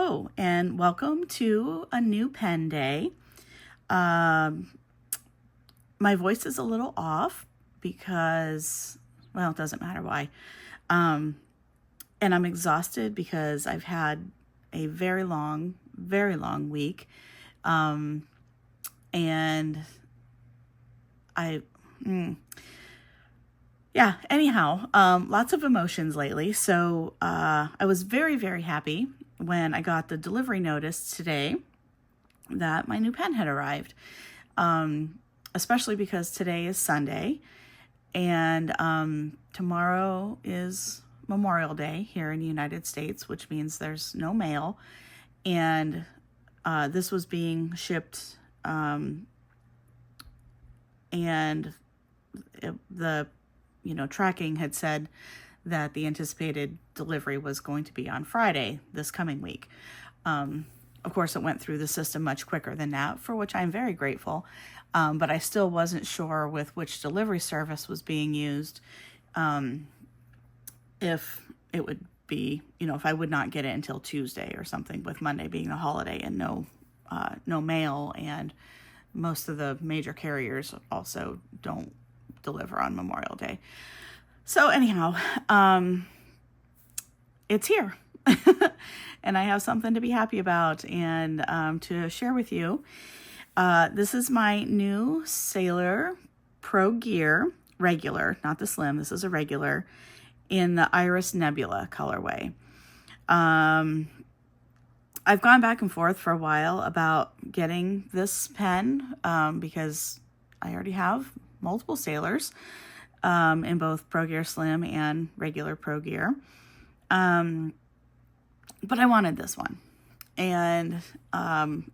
Hello and welcome to a new pen day. My voice is a little off because, well, it doesn't matter why. And I'm exhausted because I've had a very long week. And anyhow, lots of emotions lately. So I was very happy when I got the delivery notice today that my new pen had arrived, especially because today is Sunday and tomorrow is Memorial Day here in the United States, which means there's no mail. And this was being shipped and the tracking had said that the anticipated delivery was going to be on Friday this coming week. Of course, it went through the system much quicker than that, for which I'm very grateful. But I still wasn't sure with which delivery service was being used, if it would be, if I would not get it until Tuesday or something, with Monday being the holiday and no mail, and most of the major carriers also don't deliver on Memorial Day. So anyhow, it's here and I have something to be happy about and to share with you. This is my new Sailor Pro Gear regular, not the slim. This is a regular in the Iris Nebula colorway. I've gone back and forth for a while about getting this pen because I already have multiple Sailors in both Pro Gear Slim and regular Pro Gear. But I wanted this one. And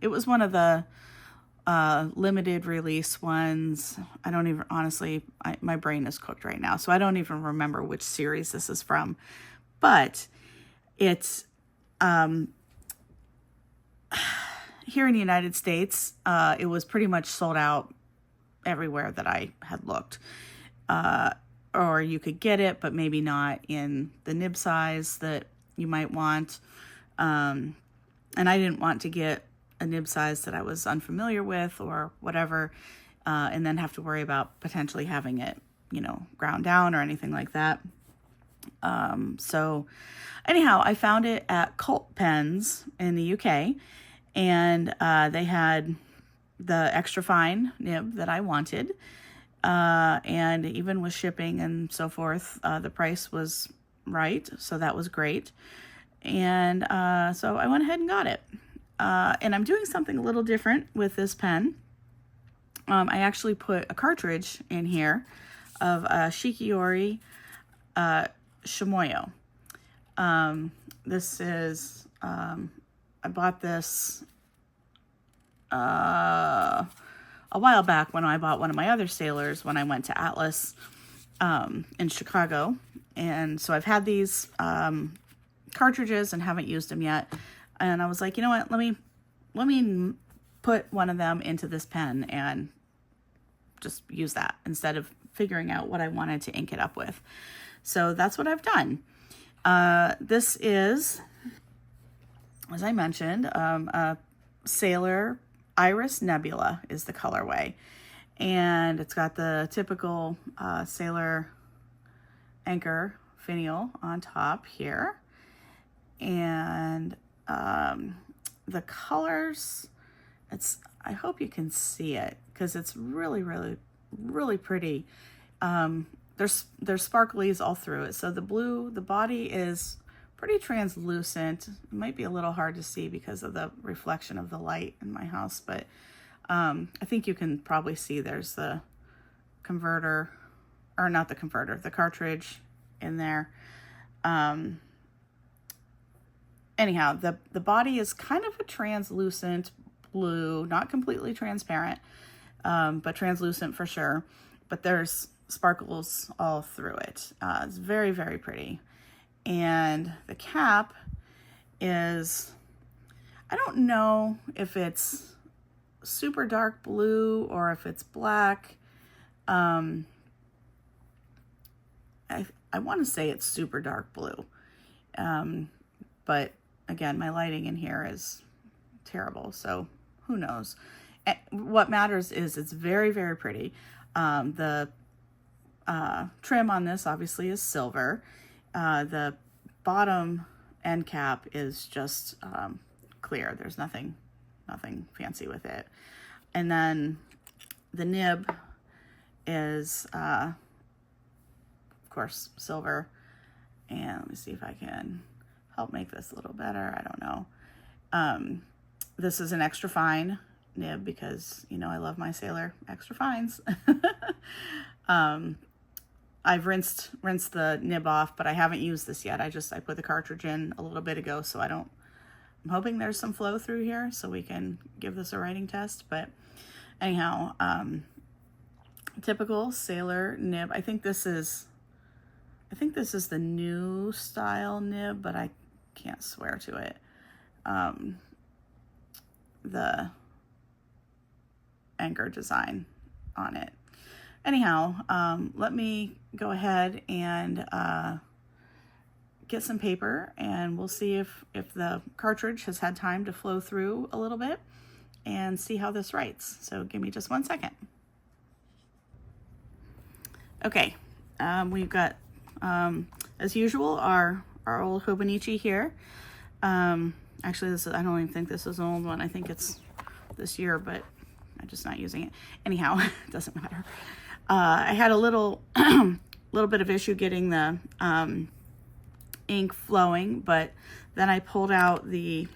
it was one of the limited release ones. I don't even, honestly, my brain is cooked right now, so I don't even remember which series this is from. But it's here in the United States, it was pretty much sold out everywhere that I had looked. Or you could get it, but maybe not in the nib size that you might want. And I didn't want to get a nib size that I was unfamiliar with or whatever, and then have to worry about potentially having it, ground down or anything like that. So anyhow, I found it at Cult Pens in the UK, and they had the extra fine nib that I wanted. And even with shipping and so forth, the price was right. So that was great. And so I went ahead and got it. And I'm doing something a little different with this pen. I actually put a cartridge in here of a Shikiori Shimoyo. This is, I bought this a while back when I bought one of my other Sailors when I went to Atlas in Chicago. And so I've had these cartridges and haven't used them yet. And I was like, you know what, let me put one of them into this pen and just use that instead of figuring out what I wanted to ink it up with. So that's what I've done. This is, as I mentioned, a Sailor Iris Nebula is the colorway. And it's got the typical Sailor anchor finial on top here. And the colors, I hope you can see it because it's really pretty. There's sparklies all through it. So the blue, the body is pretty translucent. It might be a little hard to see because of the reflection of the light in my house, but I think you can probably see there's the converter, or not the converter, the cartridge in there. Anyhow, the body is kind of a translucent blue, not completely transparent, but translucent for sure. But there's sparkles all through it. It's very pretty. And the cap is, I don't know if it's super dark blue or if it's black. I want to say it's super dark blue. But again, my lighting in here is terrible, so who knows. What matters is it's very, very pretty. The trim on this obviously is silver. The bottom end cap is just clear. There's nothing fancy with it. And then the nib is, of course, silver. And let me see if I can help make this a little better. I don't know. This is an extra fine nib because, you know, I love my Sailor extra fines. I've rinsed the nib off, but I haven't used this yet. I put the cartridge in a little bit ago, so I'm hoping there's some flow through here so we can give this a writing test. But anyhow, typical Sailor nib. I think this is the new style nib, but I can't swear to it. The anchor design on it. Anyhow, let me go ahead and get some paper, and we'll see if the cartridge has had time to flow through a little bit and see how this writes. So give me just 1 second. Okay, we've got, as usual, our old Hobonichi here. Actually, I don't even think this is an old one. I think it's this year, but I'm just not using it. Anyhow, it doesn't matter. I had a little bit of issue getting the ink flowing, but then I pulled out the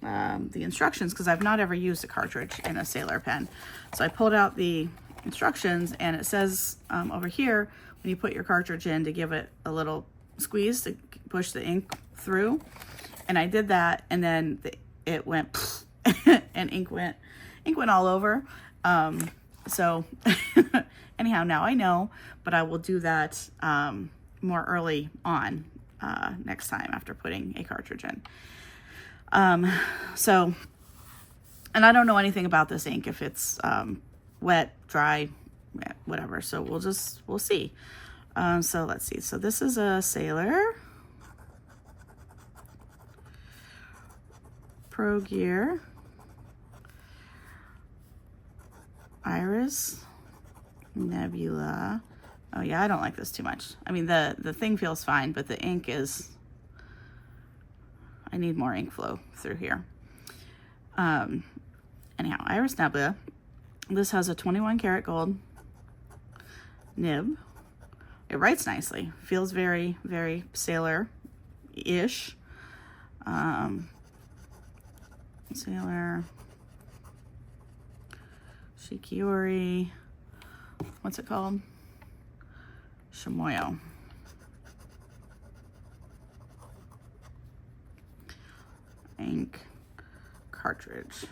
instructions because I've not ever used a cartridge in a Sailor pen. So I pulled out the instructions, and it says over here when you put your cartridge in to give it a little squeeze to push the ink through. And I did that, and then it went and ink went all over. So anyhow, now I know, but I will do that more early on next time after putting a cartridge in. So, and I don't know anything about this ink, if it's wet, dry, whatever. So we'll see. So let's see. So this is a Sailor Pro Gear Iris Nebula. Oh yeah, I don't like this too much. I mean, the thing feels fine, but the ink is, I need more ink flow through here. Anyhow, Iris Nebula. This has a 21 karat gold nib. It writes nicely. Feels very, very Sailor-ish. Sailor Shikiori. What's it called? Shimoyo. Ink cartridge.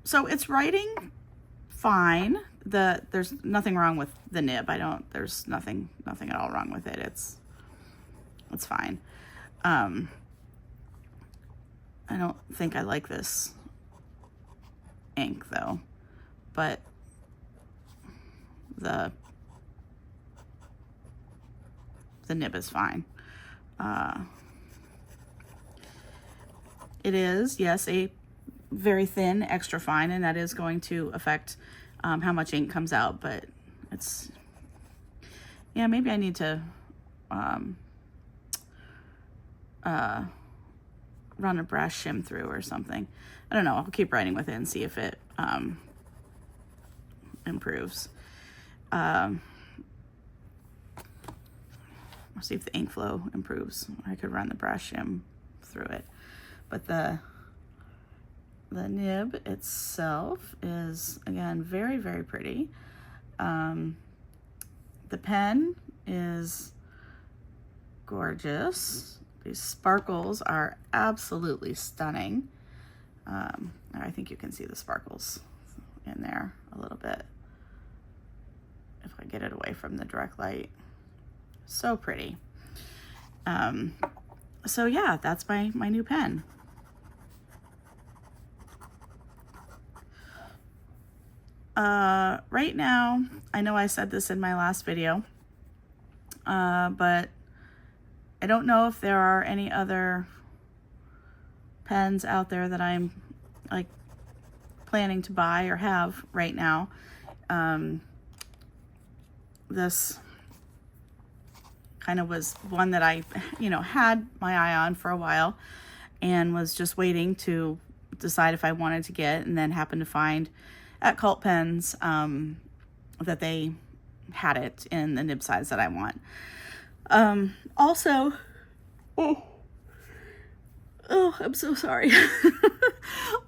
So it's writing fine. There's nothing wrong with the nib. There's nothing at all wrong with it. It's fine. I don't think I like this ink though, but the nib is fine. It is, yes, a very thin extra fine, and that is going to affect how much ink comes out, but yeah, maybe I need to run a brush shim through or something. I don't know. I'll keep writing with it and see if it improves. I'll see if the ink flow improves. I could run the brush shim through it. But the nib itself is, again, very, very pretty. The pen is gorgeous. These sparkles are absolutely stunning. I think you can see the sparkles in there a little bit if I get it away from the direct light. So pretty. So yeah, that's my new pen. Right now, I know I said this in my last video, but I don't know if there are any other pens out there that I'm like planning to buy or have right now. This kind of was one that I, had my eye on for a while and was just waiting to decide if I wanted to get, and then happened to find at Cult Pens that they had it in the nib size that I want. Also, oh, I'm so sorry.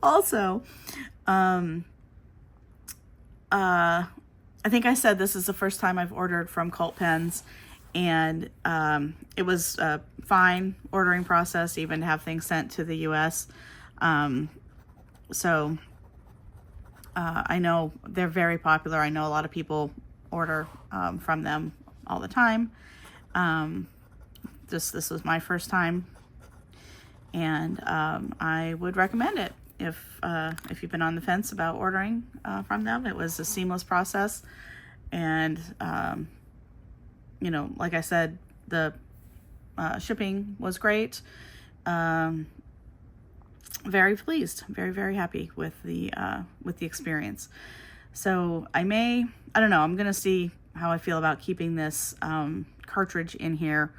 Also, I think I said this is the first time I've ordered from Cult Pens, and it was a fine ordering process, even to have things sent to the US. So I know they're very popular. I know a lot of people order from them all the time. This was my first time, and I would recommend it if you've been on the fence about ordering from them. It was a seamless process, and like I said, the shipping was great. Very pleased, very, very happy with the experience. So I don't know, I'm gonna see how I feel about keeping this cartridge in here,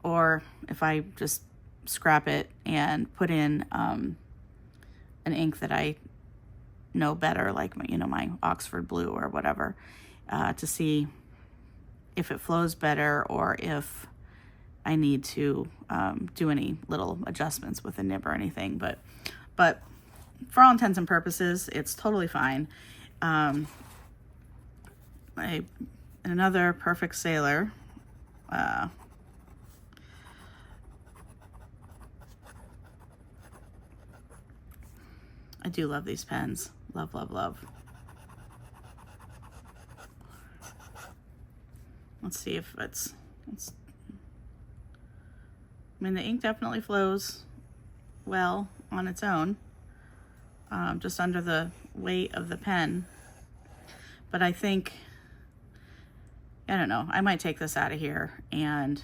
or if I just scrap it and put in an ink that I know better, like my Oxford Blue or whatever, to see if it flows better, or if I need to do any little adjustments with the nib or anything. But for all intents and purposes, it's totally fine. Another perfect sailor. I do love these pens. Love, love, love. Let's see if it's I mean, the ink definitely flows well on its own, just under the weight of the pen. But I think, I don't know, I might take this out of here and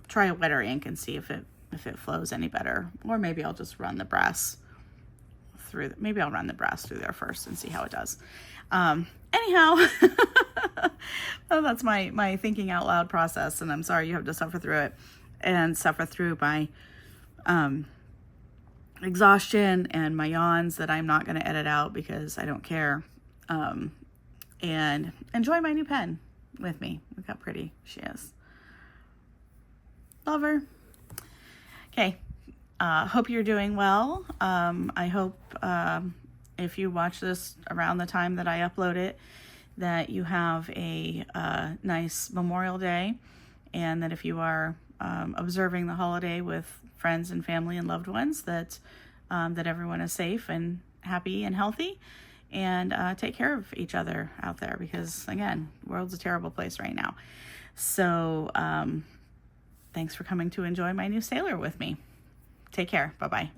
try a wetter ink and see if it flows any better. Or maybe I'll just run the brass through. Maybe I'll run the brass through there first and see how it does. Anyhow, well, that's my thinking out loud process, and I'm sorry you have to suffer through it and suffer through my exhaustion and my yawns that I'm not going to edit out because I don't care. And enjoy my new pen with me. Look how pretty she is. Love her. Okay. Hope you're doing well. I hope if you watch this around the time that I upload it, that you have a nice Memorial Day, and that if you are observing the holiday with friends and family and loved ones, that everyone is safe and happy and healthy, and take care of each other out there, because again, the world's a terrible place right now. So thanks for coming to enjoy my new sailor with me. Take care. Bye-bye.